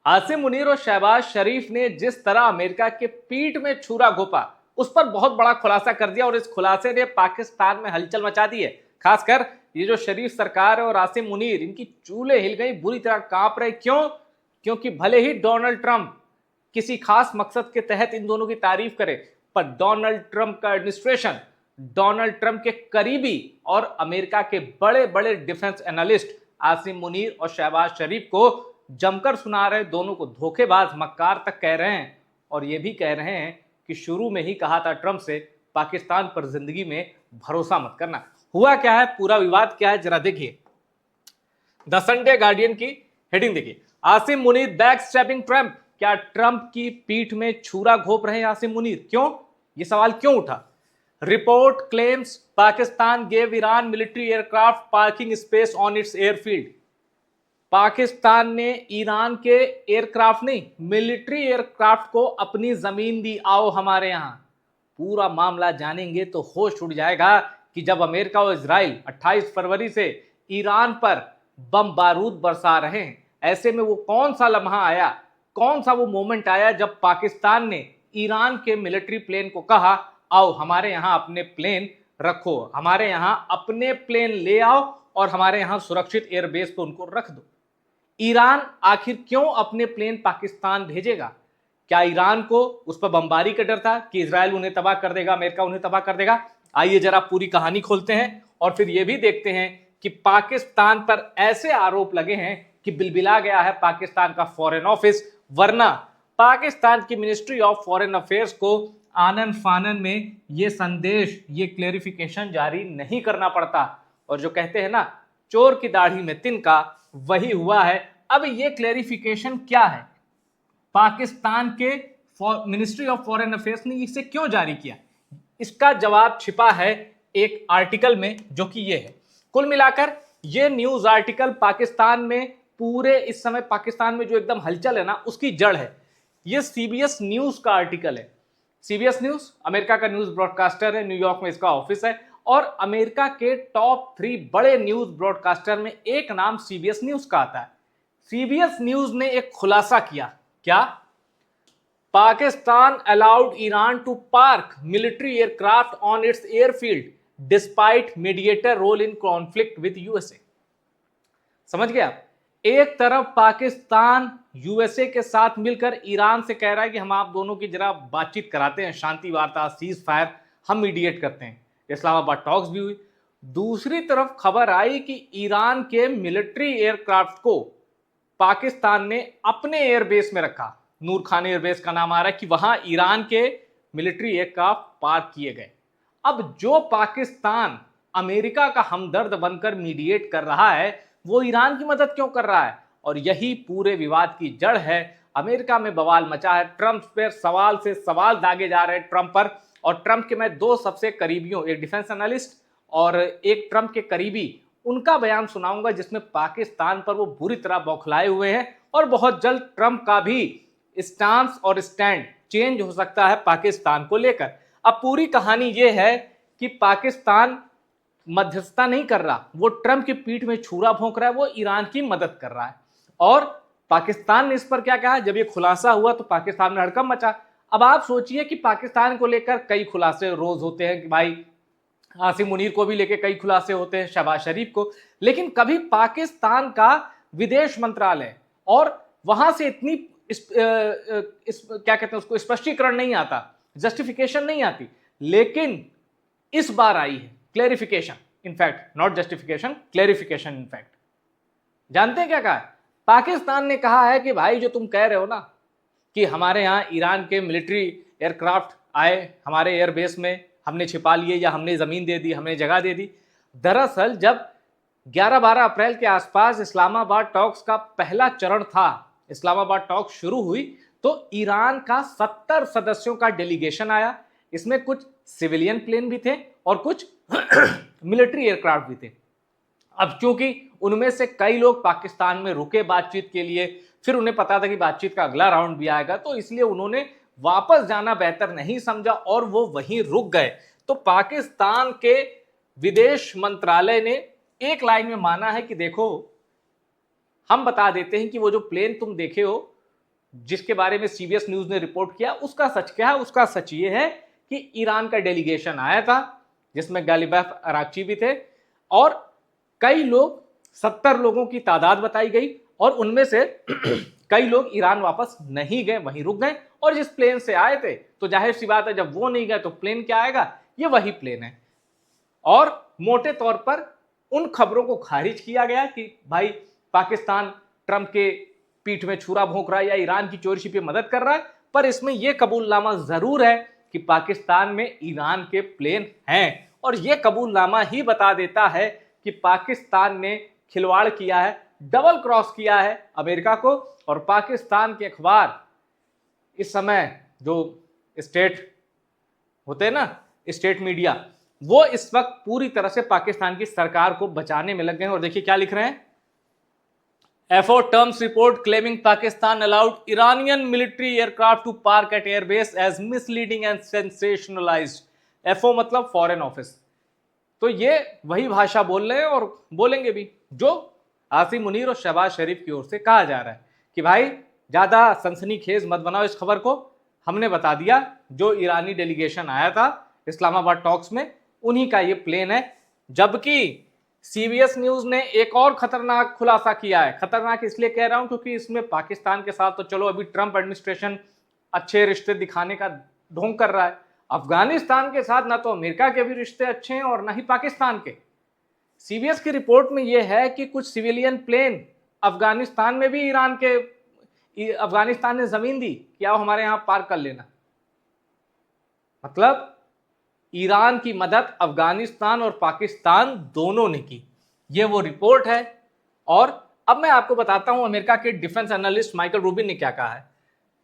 आसिम मुनीर और शहबाज शरीफ ने जिस तरह अमेरिका के पीठ में छुरा घोंपा, उस पर बहुत बड़ा खुलासा कर दिया और इस खुलासे ने पाकिस्तान में हलचल मचा दी है। खासकर ये जो शरीफ सरकार है और आसिम मुनीर, इनकी चूल्हे हिल गई, बुरी तरह कांप रहे। क्यों? क्योंकि भले ही डोनाल्ड ट्रंप किसी खास मकसद के तहत इन दोनों की तारीफ करे, पर डोनाल्ड ट्रंप का एडमिनिस्ट्रेशन, डोनाल्ड ट्रंप के करीबी और अमेरिका के बड़े बड़े डिफेंस एनालिस्ट आसिम मुनीर और शहबाज शरीफ को जमकर सुना रहे, दोनों को धोखेबाज, मक्कार तक कह रहे हैं। और ये भी कह रहे हैं कि शुरू में ही कहा था ट्रंप से, पाकिस्तान पर जिंदगी में भरोसा मत करना। हुआ क्या है, पूरा विवाद क्या है, जरा देखिए। द संडे गार्डियन की हेडिंग देखिए, Asim Munir back stepping Trump. क्या ट्रंप की पीठ में छुरा घोंप रहे हैं आसिम मुनीर? क्यों? ये सवाल क्यों उठा? Report claims Pakistan gave Iran military aircraft parking space on its airfield. Pakistan ने ईरान के एयरक्राफ्ट नहीं, मिलिट्री एयरक्राफ्ट को अपनी जमीन दी, आओ हमारे यहां। पूरा मामला जानेंगे तो होश उड़ जाएगा कि जब अमेरिका और इजराइल 28 फरवरी से ईरान पर बम बारूद बरसा रहे हैं, ऐसे में वो कौन सा लम्हा आया, कौन सा वो मोमेंट आया जब पाकिस्तान ने ईरान के मिलिट्री प्लेन को कहा, आओ हमारे यहां अपने प्लेन रखो, हमारे यहां अपने प्लेन ले आओ और हमारे यहां सुरक्षित एयरबेस पे उनको रख दो। ईरान आखिर क्यों अपने प्लेन पाकिस्तान भेजेगा? क्या ईरान को उस पर बमबारी का डर था कि इजराइल उन्हें तबाह कर देगा, अमेरिका उन्हें तबाह कर देगा? आइए जरा पूरी कहानी खोलते हैं और फिर यह भी देखते हैं कि पाकिस्तान पर ऐसे आरोप लगे हैं कि बिलबिला गया है पाकिस्तान का फॉरेन ऑफिस, वरना पाकिस्तान की मिनिस्ट्री ऑफ फॉरेन अफेयर्स को आनन फानन में ये संदेश, ये क्लेरिफिकेशन जारी नहीं करना पड़ता। और जो कहते हैं ना, चोर की दाढ़ी में तिनका, वही हुआ है। अब ये क्लेरिफिकेशन क्या है, पाकिस्तान के मिनिस्ट्री ऑफ फॉरेन अफेयर्स ने इसे क्यों जारी किया, इसका जवाब छिपा है एक आर्टिकल में, जो कि ये है। कुल मिलाकर ये न्यूज आर्टिकल पाकिस्तान में, पूरे इस समय पाकिस्तान में जो एकदम हलचल है ना, उसकी जड़ है। ये सीबीएस न्यूज का आर्टिकल है। सीबीएस न्यूज अमेरिका का न्यूज ब्रॉडकास्टर है, न्यूयॉर्क में इसका ऑफिस है, और अमेरिका के टॉप 3 बड़े न्यूज ब्रॉडकास्टर में एक नाम सीबीएस न्यूज का आता है। सीबीएस न्यूज ने एक खुलासा किया। क्या? Pakistan allowed Iran to park military aircraft on its airfield despite mediator role in conflict with USA. समझ गया? एक तरफ पाकिस्तान यूएसए के साथ मिलकर ईरान से कह रहा है कि हम आप दोनों की जरा बातचीत कराते हैं, शांति वार्ता, सीज फायर हम मीडिएट करते हैं, इस्लामाबाद टॉक्स भी हुई। दूसरी तरफ खबर आई कि ईरान के मिलिट्री एयरक्राफ्ट को पाकिस्तान ने अपने एयरबेस में रखा, नूर खान एयरबेस का नाम आ रहा है, कि वहां ईरान के मिलिट्री एयरक्राफ्ट पार्क किए गए। अब जो पाकिस्तान अमेरिका का हमदर्द बनकर मीडिएट कर रहा है, वो ईरान की मदद क्यों कर रहा है? और यही पूरे विवाद की जड़ है। अमेरिका में बवाल मचा है, ट्रंप पर सवाल से सवाल दागे जा रहे हैं ट्रंप पर। और ट्रंप के मैं 2 सबसे करीबियों, एक डिफेंस एनालिस्ट और एक ट्रंप के करीबी, उनका बयान सुनाऊंगा जिसमें पाकिस्तान पर वो बुरी तरह बौखलाए हुए हैं। और बहुत जल्द ट्रंप का भी स्टांस और स्टैंड चेंज हो सकता है पाकिस्तान को लेकर। अब पूरी कहानी ये है कि पाकिस्तान मध्यस्थता नहीं कर रहा, वो ट्रंप की पीठ में छुरा भोंक रहा है, वो ईरान की मदद कर रहा है। और पाकिस्तान ने इस पर क्या कहा? जब ये खुलासा हुआ तो पाकिस्तान में हड़कंप मचा। अब आप सोचिए कि पाकिस्तान को लेकर कई खुलासे रोज होते हैं कि भाई आसिम मुनीर को भी लेकर कई खुलासे होते हैं, शहबाज शरीफ को, लेकिन कभी पाकिस्तान का विदेश मंत्रालय और वहां से इतनी क्या कहते हैं उसको, स्पष्टीकरण नहीं आता, जस्टिफिकेशन नहीं आती। लेकिन इस बार आई है clarification, in fact not justification, clarification in fact. जानते हैं क्या कहा है? पाकिस्तान ने कहा है कि भाई जो तुम कह रहे हो ना कि हमारे यहां ईरान के मिलिट्री एयरक्राफ्ट आए हमारे एयरबेस में, हमने छिपा लिए या हमने जमीन दे दी, हमने जगह दे दी। दरअसल जब 11-12 अप्रैल के आसपास इस्लामाबाद टॉक्स का पहला चरण था, इस्लामाबाद टॉक शुरू हुई, तो ईरान का 70 सदस्यों का डेलीगेशन आया। इसमें कुछ सिविलियन प्लेन भी थे और कुछ मिलिट्री एयरक्राफ्ट भी थे। अब चूंकि उनमें से कई लोग पाकिस्तान में रुके बातचीत के लिए, फिर उन्हें पता था कि बातचीत का अगला राउंड भी आएगा, तो इसलिए उन्होंने वापस जाना बेहतर नहीं समझा और वो वहीं रुक गए। तो पाकिस्तान के विदेश मंत्रालय ने एक लाइन में माना है कि देखो, हम बता देते हैं कि वो जो प्लेन तुम देखे हो जिसके बारे में सीबीएस न्यूज ने रिपोर्ट किया, उसका सच क्या है? उसका सच ये है कि ईरान का डेलीगेशन आया था जिसमें गालिबाफ अराक्ची भी थे और कई लोग, 70 लोगों की तादाद बताई गई और उनमें से कई लोग ईरान वापस नहीं गए, वहीं रुक गए। और जिस प्लेन से आए थे तो जाहिर सी बात है, जब वो नहीं गए तो प्लेन क्या आएगा? ये वही प्लेन है। और मोटे तौर पर उन खबरों को खारिज किया गया कि भाई पाकिस्तान ट्रंप के पीठ में छुरा भोंक रहा है या ईरान की चोरी छिपी मदद कर रहा है, पर इसमें यह कबूलनामा जरूर है कि पाकिस्तान में ईरान के प्लेन हैं। और यह कबूलनामा ही बता देता है कि पाकिस्तान ने खिलवाड़ किया है, डबल क्रॉस किया है अमेरिका को। और पाकिस्तान के अखबार इस समय जो स्टेट होते हैं ना, स्टेट मीडिया, वो इस वक्त पूरी तरह से पाकिस्तान की सरकार को बचाने में लग गए हैं। और देखिए क्या लिख रहे हैं, FO terms report claiming Pakistan allowed Iranian military aircraft to park at airbase as misleading and sensationalized। FO मतलब फॉरेन ऑफिस। तो ये वही भाषा बोल रहे हैं और बोलेंगे भी जो आसिम मुनीर और शहबाज शरीफ की ओर से कहा जा रहा है कि भाई ज्यादा सनसनीखेज मत बनाओ इस खबर को, हमने बता दिया जो ईरानी डेलीगेशन आया था इस्लामाबाद टॉक्स में उन्हीं का ये प्लेन है। जबकि सीबीएस न्यूज ने एक और खतरनाक खुलासा किया है। खतरनाक इसलिए कह रहा हूं क्योंकि इसमें पाकिस्तान के साथ तो चलो अभी ट्रंप एडमिनिस्ट्रेशन अच्छे रिश्ते दिखाने का ढोंग कर रहा है, अफगानिस्तान के साथ ना तो अमेरिका के भी रिश्ते अच्छे हैं और ना ही पाकिस्तान के। सीबीएस की रिपोर्ट में यह है कि कुछ सिविलियन प्लेन अफगानिस्तान में भी अफगानिस्तान ने जमीन दी कि आओ हमारे यहां पार्क कर लेना। मतलब ईरान की मदद अफगानिस्तान और पाकिस्तान दोनों ने की, ये वो रिपोर्ट है। और अब मैं आपको बताता हूं अमेरिका के डिफेंस एनालिस्ट माइकल रूबिन ने क्या कहा है।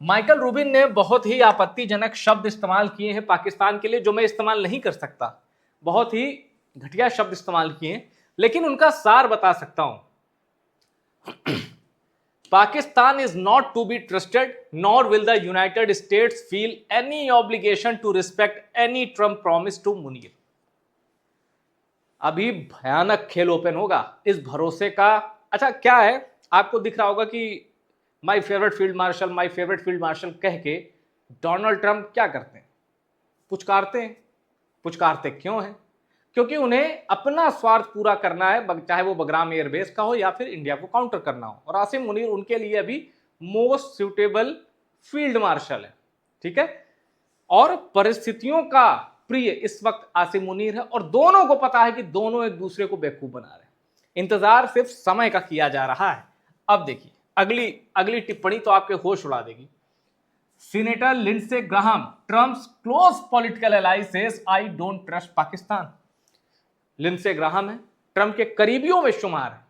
माइकल रूबिन ने बहुत ही आपत्तिजनक शब्द इस्तेमाल किए हैं पाकिस्तान के लिए, जो मैं इस्तेमाल नहीं कर सकता। बहुत ही घटिया शब्द इस्तेमाल किए हैं, लेकिन उनका सार बता सकता हूं। Pakistan is not to be trusted, nor will the United States feel any obligation to respect any Trump promise to Munir। अभी भयानक खेल ओपन होगा इस भरोसे का। अच्छा क्या है, आपको दिख रहा होगा कि माय फेवरेट फील्ड मार्शल कह के डोनाल्ड ट्रंप क्या करते हैं? पुचकारते हैं। पुचकारते क्यों हैं? क्योंकि उन्हें अपना स्वार्थ पूरा करना है, चाहे वो बगराम एयरबेस का हो या फिर इंडिया को काउंटर करना हो। और आसिम मुनीर उनके लिए अभी मोस्ट सुटेबल फील्ड मार्शल है, ठीक है। और परिस्थितियों का प्रिय इस वक्त आसिम मुनीर है और दोनों को पता है कि दोनों एक दूसरे को बेवकूफ बना रहे हैं। इंतजार सिर्फ समय का किया जा रहा है। अब देखिए अगली टिप्पणी तो आपके होश उड़ा देगी। Senator Lindsey Graham, Trump's close political ally says I don't trust Pakistan. Lindsey Graham है, ट्रंप के करीबियों में शुमार है,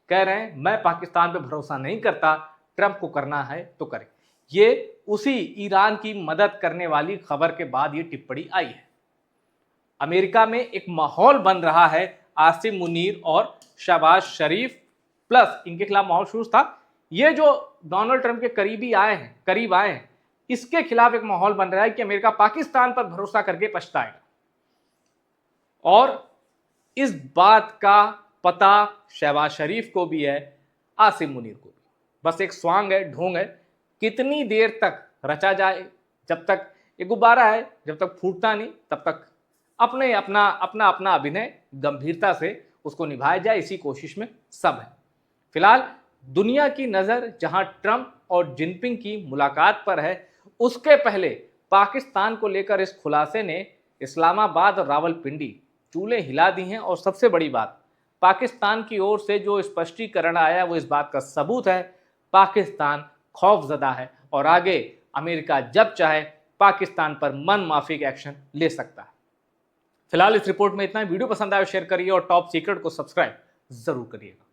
कह रहे हैं मैं पाकिस्तान पे भरोसा नहीं करता, ट्रंप को करना है तो करे। ये उसी ईरान की मदद करने वाली खबर के बाद ये टिप्पणी आई है। अमेरिका में एक माहौल बन रहा है आसिम मुनीर और शहबाज शरीफ प्लस इनके खिलाफ माहौल शुरू था। ये जो डोनाल्ड ट्रंप के करीब आए हैं, इसके खिलाफ एक माहौल बन रहा है कि अमेरिका पाकिस्तान पर भरोसा करके पछताएगा। और इस बात का पता शहबाज शरीफ को भी है, आसिम मुनीर को भी। बस एक स्वांग है, ढोंग है, कितनी देर तक रचा जाए। जब तक ये गुब्बारा है, जब तक फूटता नहीं तब तक अपना अभिनय गंभीरता से उसको निभाया जाए, इसी कोशिश में सब है। फिलहाल दुनिया की नजर जहां ट्रंप और जिनपिंग की मुलाकात पर है, उसके पहले पाकिस्तान को लेकर इस खुलासे ने इस्लामाबाद और रावलपिंडी चूल्हे हिला दी हैं। और सबसे बड़ी बात, पाकिस्तान की ओर से जो स्पष्टीकरण आया वो इस बात का सबूत है पाकिस्तान खौफजदा है और आगे अमेरिका जब चाहे पाकिस्तान पर मन माफिक एक्शन ले सकता है। फिलहाल इस रिपोर्ट में इतना ही। वीडियो पसंद आया शेयर करिए और टॉप सीक्रेट को सब्सक्राइब जरूर करिएगा।